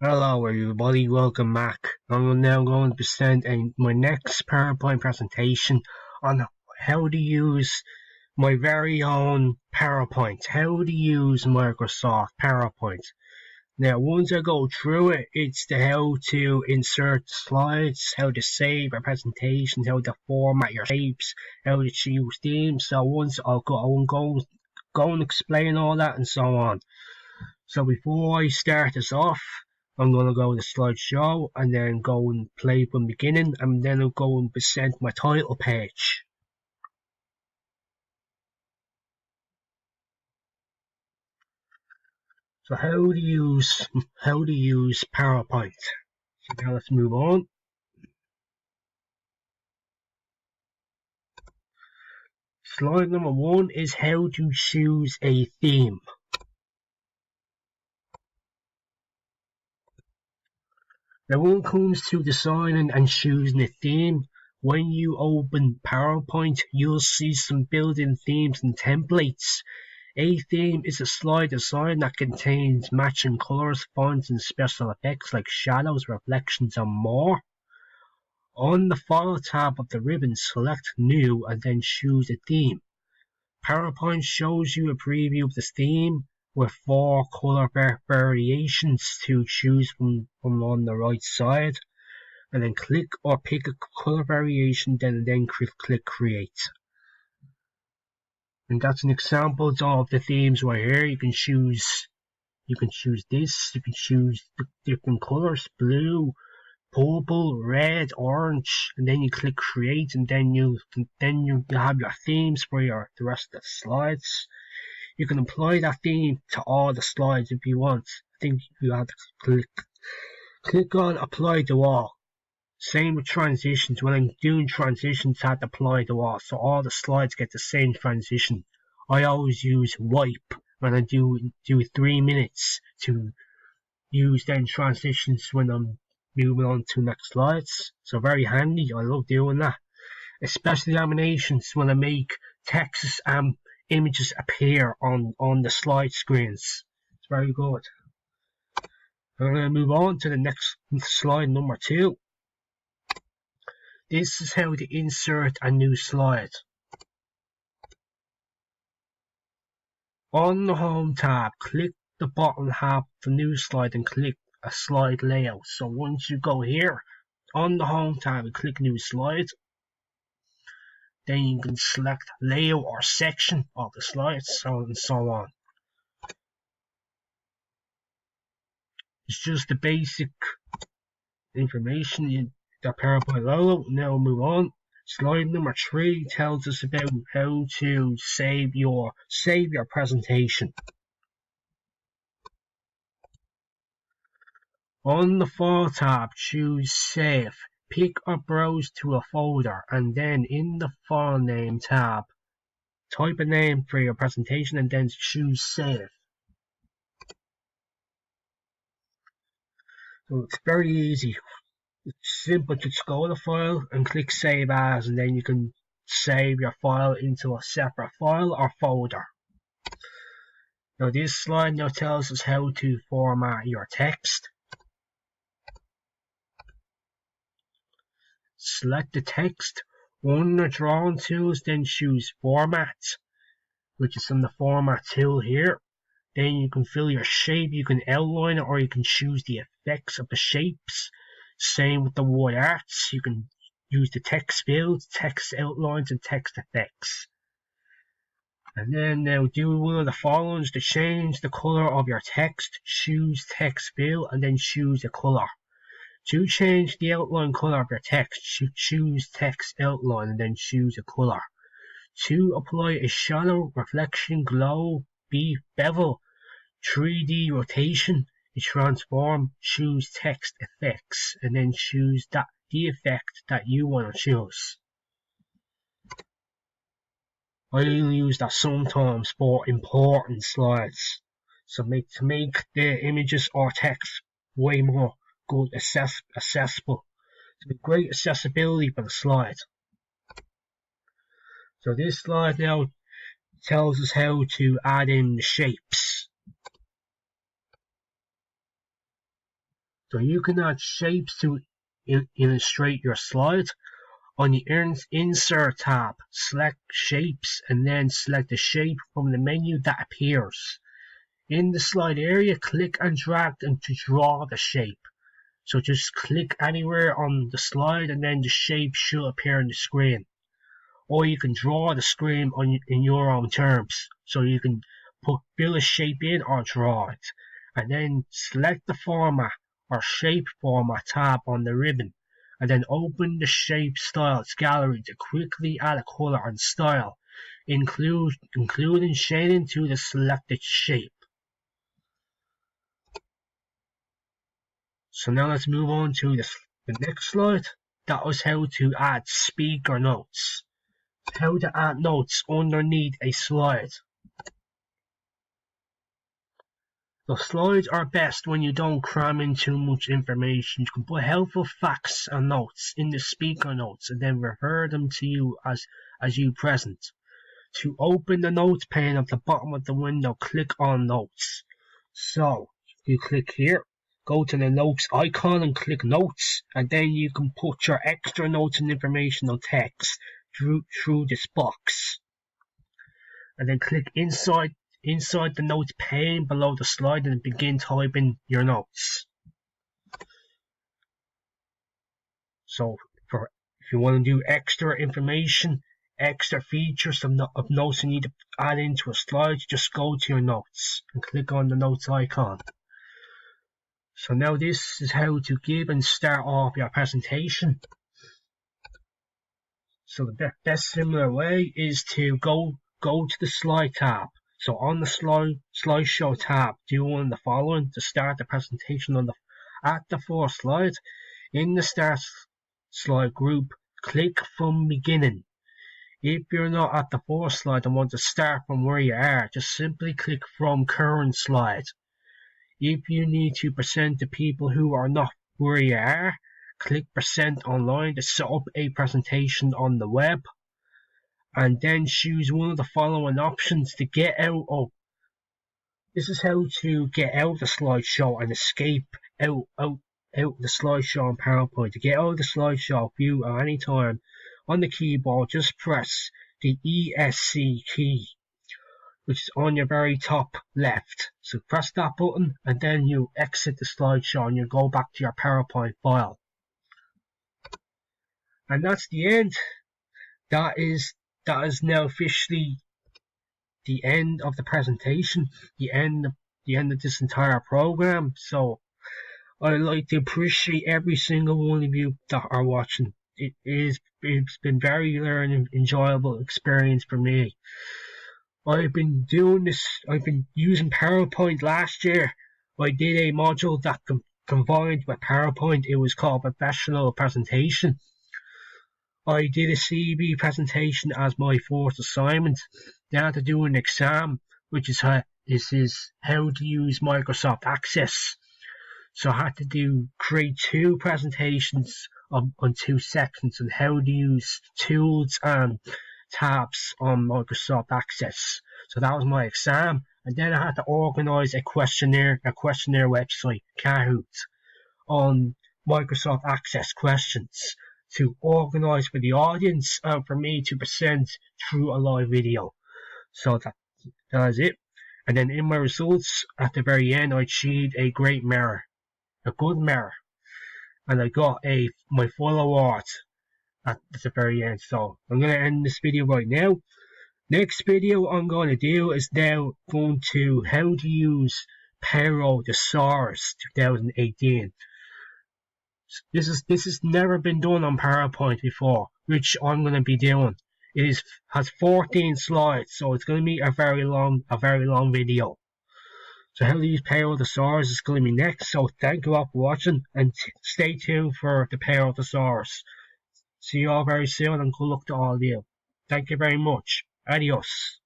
Hello everybody, welcome back. I'm now going to present my next PowerPoint presentation on how to use my very own PowerPoint, how to use Microsoft PowerPoint. Now once I go through it, it's the how to insert slides, how to save a presentation, how to format your shapes, how to choose themes. So once I'll go and explain all that and so on. So before I start this off, I'm going to go to slideshow and then go and play from the beginning, and then I'll go and present my title page. So how to use PowerPoint. So now let's move on. Slide number 1 is how to choose a theme. Now when it comes to designing and choosing a theme, when you open PowerPoint, you'll see some built-in themes and templates. A theme is a slide design that contains matching colors, fonts, and special effects like shadows, reflections, and more. On the File tab of the ribbon, select New and then choose a theme. PowerPoint shows you a preview of the theme with 4 color variations to choose from on the right side. And then click or pick a color variation, then click Create. And that's an example of the themes right here. You can choose this, you can choose the different colors, blue, purple, red, orange, and then you click create, and then you have your themes for the rest of the slides. You can apply that theme to all the slides if you want. I think you have to click on apply to all. Same with transitions. When I'm doing transitions, I have to apply to all, so all the slides get the same transition. I always use wipe when I do 3 minutes to use then transitions when I'm moving on to next slides. So very handy. I love doing that. Especially animations when I make text and images appear on the slide screens. It's very good. I'm going to move on to the next slide, number 2. This is how to insert a new slide. On the Home tab, click the bottom half of the new slide and click a slide layout. So once you go here, on the Home tab and click New Slide, then you can select layout or section of the slide, so on and so on. It's just the basic information in the PowerPoint logo. Now move on. Slide number 3 tells us about how to save your presentation. On the File tab, choose Save. Pick or browse to a folder, and then in the File Name tab, type a name for your presentation and then choose Save. So it's very easy. It's simple. Just go to File and click Save As, and then you can save your file into a separate file or folder. Now this slide now tells us how to format your text. Select the text on the drawing tools, then choose Format, which is on the Format tool here. Then you can fill your shape, you can outline it, or you can choose the effects of the shapes. Same with the word arts, you can use the text fields, text outlines, and text effects. And then now do one of the following to change the color of your text. Choose text fill and then choose a color. To change the outline color of your text, choose text outline and then choose a color. To apply a shadow, reflection, glow, bevel, 3D rotation, a transform, choose text effects and then choose the effect that you want to choose. I use that sometimes for important slides, so to make the images or text way more good accessible, to be great accessibility for the slide. So this slide now tells us how to add in the shapes. So you can add shapes to illustrate your slide. On the Insert tab, select Shapes and then select the shape from the menu that appears. In the slide area, click and drag them to draw the shape. So just click anywhere on the slide and then the shape should appear on the screen. Or you can draw the screen in your own terms. So you can fill a shape in or draw it. And then select the Format or Shape Format tab on the ribbon. And then open the Shape Styles gallery to quickly add a color and style, including shading to the selected shape. So now let's move on to the next slide. That was how to add speaker notes. How to add notes underneath a slide. The slides are best when you don't cram in too much information. You can put helpful facts and notes in the speaker notes and then refer them to you as you present. To open the notes pane at the bottom of the window, click on Notes. So you click here, go to the notes icon and click Notes, and then you can put your extra notes and informational text through this box. And then click inside the notes pane below the slide and begin typing your notes. So if you want to do extra information, extra features of notes you need to add into a slide, just go to your notes and click on the notes icon. So now this is how to give and start off your presentation. So the best similar way is to go to the slide tab. So on the slideshow tab, do one of the following to start the presentation at the first slide. In the start slide group, click from beginning. If you're not at the first slide and want to start from where you are, just simply click from current slide. If you need to present to people who are not where you are, click present online to set up a presentation on the web. And then choose one of the following options to get out of. This is how to get out of the slideshow and escape out the slideshow in PowerPoint. To get out of the slideshow view at any time on the keyboard, just press the ESC key, which is on your very top left. So press that button and then you exit the slideshow and you go back to your PowerPoint file. And that's the end. That is now officially the end of the presentation, the end of this entire program. So I'd like to appreciate every single one of you that are watching. It's been very learning, enjoyable experience for me. I've been doing this. I've been using PowerPoint last year. I did a module that combined with PowerPoint. It was called Professional Presentation. I did a CB presentation as my fourth assignment. Then I had to do an exam, which is how to use Microsoft Access. So I had to create 2 presentations on 2 sections on how to use tools and tabs on Microsoft Access. So that was my exam. And then I had to organize a questionnaire website, Kahoot, on Microsoft Access questions to organize for the audience and for me to present through a live video. So that is it. And then in my results, at the very end, I achieved a great mirror, a good mirror, and I got my full award at the very end. So I'm going to end this video right now. Next video I'm going to do is now going to how to use Payroll Thesaurus 2018. This has never been done on PowerPoint before, which I'm going to be doing. It has 14 slides, so it's going to be a very long video. So how to use Payroll Thesaurus is going to be next. So thank you all for watching and stay tuned for the Payroll Thesaurus. See you all very soon and good luck to all of you. Thank you very much. Adios.